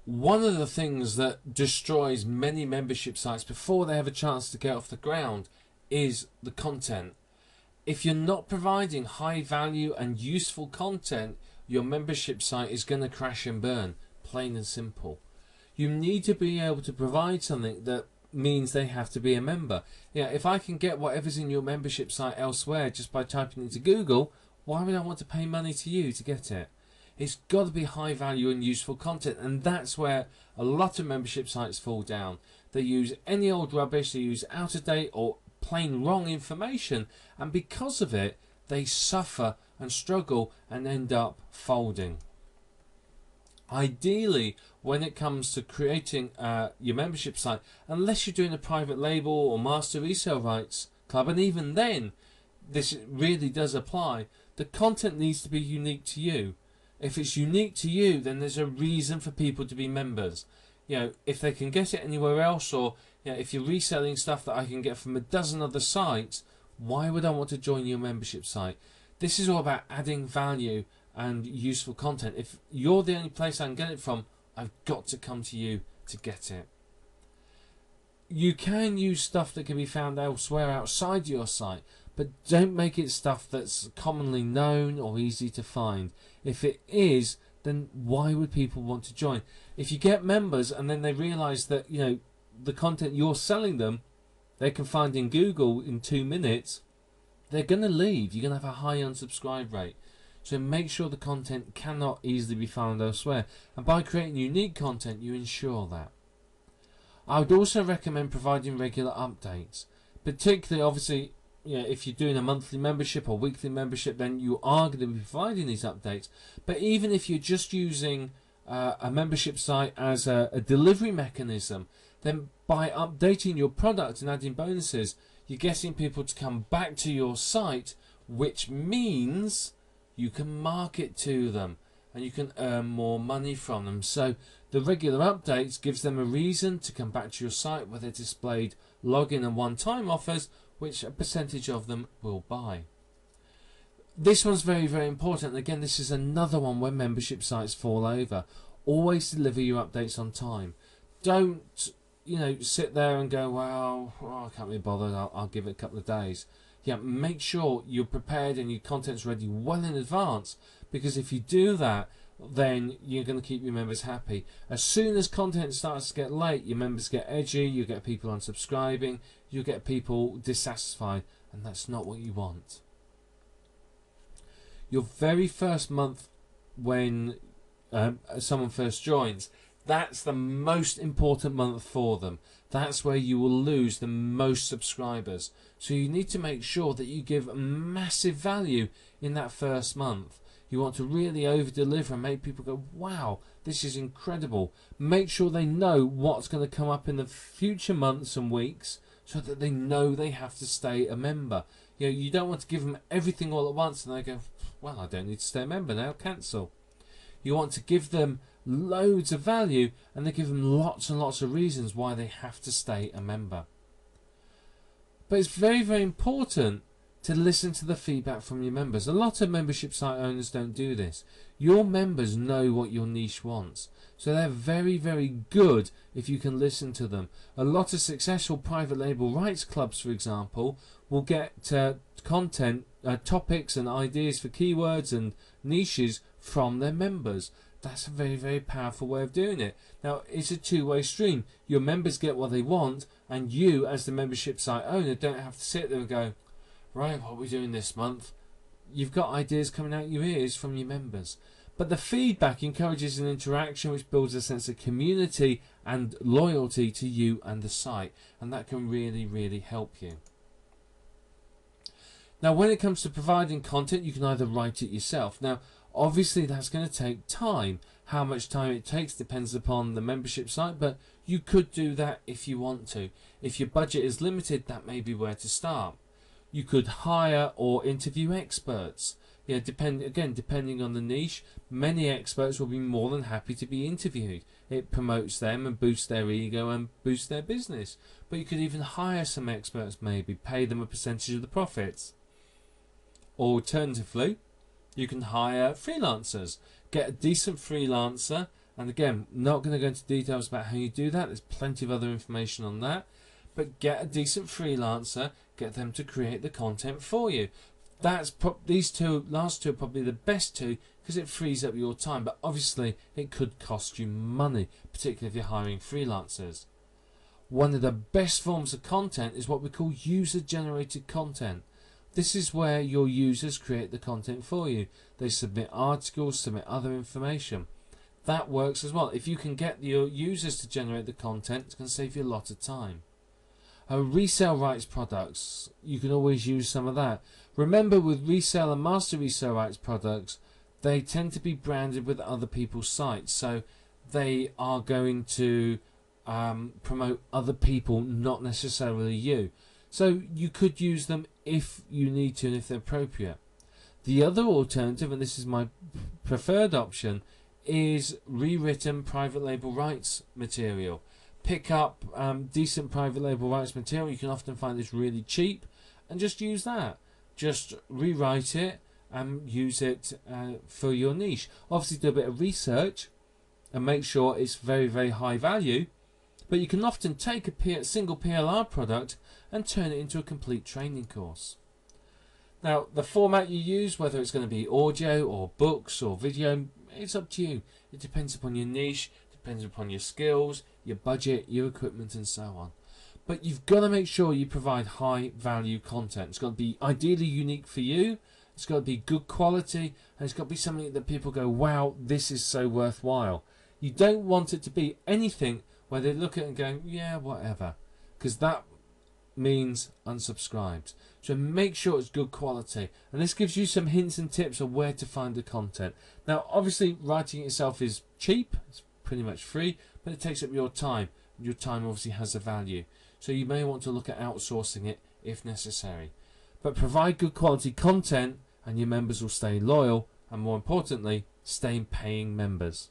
one of the things that destroys many membership sites before they have a chance to get off the ground is the content. If you're not providing high value and useful content, your membership site is going to crash and burn, plain and simple. You need to be able to provide something that means they have to be a member. If I can get whatever's in your membership site elsewhere just by typing it into Google, why would I want to pay money to you to get it? It's got to be high value and useful content, and that's where a lot of membership sites fall down. They use any old rubbish, they use out of date or plain wrong information, and because of it they suffer and struggle and end up folding. Ideally, when it comes to creating your membership site, unless you're doing a private label or master resale rights club, and even then this really does apply, the content needs to be unique to you. If it's unique to you, then there's a reason for people to be members. If they can get it anywhere else, or if you're reselling stuff that I can get from a dozen other sites, why would I want to join your membership site? This is all about adding value and useful content. If you're the only place I can get it from, I've got to come to you to get it. You can use stuff that can be found elsewhere outside your site, but don't make it stuff that's commonly known or easy to find. If it is, then why would people want to join? If you get members and then they realize that the content you're selling them they can find in Google in 2 minutes, they're going to leave. You're going to have a high unsubscribe rate. So make sure the content cannot easily be found elsewhere, and by creating unique content you ensure that. I would also recommend providing regular updates, particularly obviously if you're doing a monthly membership or weekly membership, then you are going to be providing these updates. But even if you're just using a membership site as a delivery mechanism, then by updating your product and adding bonuses, you're getting people to come back to your site, which means you can market to them and you can earn more money from them. So the regular updates gives them a reason to come back to your site, where they're displayed login and one-time offers, which a percentage of them will buy. This one's very, very important. Again, this is another one where membership sites fall over. Always deliver your updates on time. Don't sit there and go, well, I can't be bothered, I'll give it a couple of days. Make sure you're prepared and your content's ready well in advance, because if you do that, then you're going to keep your members happy. As soon as content starts to get late, your members get edgy, you get people unsubscribing, you get people dissatisfied, and that's not what you want. Your very first month when someone first joins, that's the most important month for them. That's where you will lose the most subscribers. So you need to make sure that you give massive value in that first month. You want to really over deliver and make people go, wow, this is incredible. Make sure they know what's going to come up in the future months and weeks, so that they know they have to stay a member. You don't want to give them everything all at once and they go, well, I don't need to stay a member now, cancel. You want to give them loads of value and then give them lots and lots of reasons why they have to stay a member. But it's very, very important to listen to the feedback from your members. A lot of membership site owners don't do this. Your members know what your niche wants, so they're very, very good if you can listen to them. A lot of successful private label rights clubs, for example, will get content, topics and ideas for keywords and niches from their members. That's a very, very powerful way of doing it. Now, it's a two-way stream. Your members get what they want, and you, as the membership site owner, don't have to sit there and go, right, what are we doing this month? You've got ideas coming out your ears from your members. But the feedback encourages an interaction which builds a sense of community and loyalty to you and the site, and that can really, really help you. Now, when it comes to providing content, you can either write it yourself. Now, obviously that's going to take time. How much time it takes depends upon the membership site, but you could do that if you want to. If your budget is limited, that may be where to start. You could hire or interview experts. Depending on the niche, many experts will be more than happy to be interviewed. It promotes them and boosts their ego and boosts their business. But you could even hire some experts, maybe pay them a percentage of the profits. Alternatively, you can hire freelancers. Get a decent freelancer And again, not going to go into details about how you do that. There's plenty of other information on that. But get a decent freelancer, get them to create the content for you. These last two are probably the best two because it frees up your time. But obviously, it could cost you money, particularly if you're hiring freelancers. One of the best forms of content is what we call user-generated content. This is where your users create the content for you. They submit articles, submit other information. That works as well. If you can get your users to generate the content, it's going to save you a lot of time. Resale rights products, you can always use some of that. Remember, with resale and master resale rights products, they tend to be branded with other people's sites. So they are going to promote other people, not necessarily you. So you could use them if you need to and if they're appropriate. The other alternative, and this is my preferred option, is rewritten private label rights material. Pick up decent private label rights material. You can often find this really cheap, and just use that. Just rewrite it and use it for your niche. Obviously, do a bit of research and make sure it's very, very high value. But you can often take a single PLR product and turn it into a complete training course. Now, the format you use, whether it's going to be audio or books or video, it's up to you. It depends upon your niche, depends upon your skills, your budget, your equipment, and so on. But you've got to make sure you provide high value content. It's got to be ideally unique for you. It's got to be good quality, and it's got to be something that people go, wow, this is so worthwhile. You don't want it to be anything where they look at it and go, yeah, whatever, because that means unsubscribed. So make sure it's good quality, and this gives you some hints and tips of where to find the content. Now, obviously, writing it yourself is cheap. It's pretty much free, but it takes up your time. Your time obviously has a value, so you may want to look at outsourcing it if necessary. But provide good quality content, and your members will stay loyal, and more importantly, stay paying members.